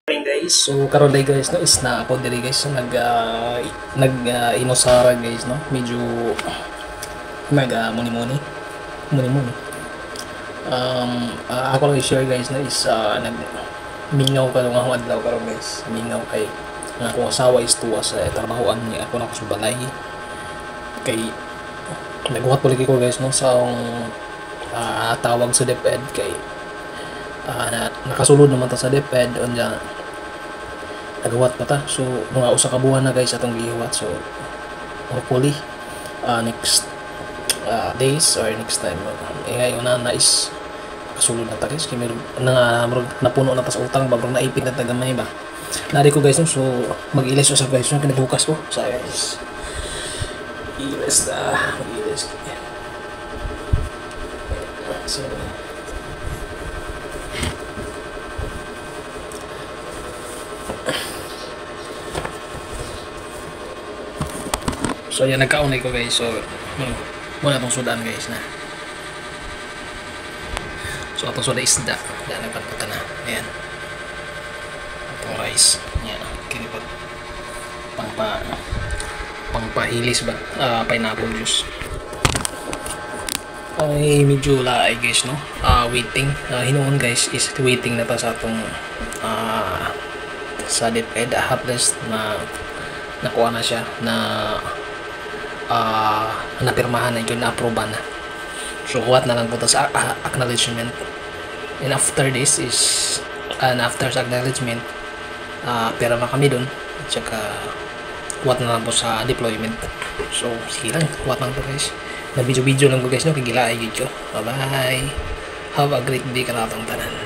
Morning guys, so karon day guys no is na ako diri guys so inosara guys no medyo muni-muni ako lang i-share guys na is mingaw ka nga adlaw karon guys mingaw kay nga akong asawa is tuwa sa trabahoan niya ako na ko sa balay kay nagbuhat pala ko guys no sa tawag sa DepEd kay nakasulod naman ta sa DepEd unya nagawat pa ta so mga usa ka buwan na guys atong gihiwat so hopefully next days or next time ngayon na is kasulod na ta guys kay meron napuno na ta sa utang ba naipit na tagamay ba nari ko guys no so mag-ilis sa guys no kinagbukas ko sa guys ilis so so yan nagkaunay ko guys so muna itong sudan guys na so itong suda isda yan nagpatputa na ayan itong rice yan kinipag pangpahilis ba pineapple juice ay medyo laay guys no waiting hinuon guys is waiting na pa sa itong sa DepEd hapless na nakuha na siya na napirmahan na yun, na-approve na so kuhat na lang po sa acknowledgement and after this is after sa acknowledgement pera na kami dun at saka kuhat na lang po sa deployment so sige lang kuhat lang po guys na video lang po guys no kagila ay video bye bye have a great day kanatong tanan.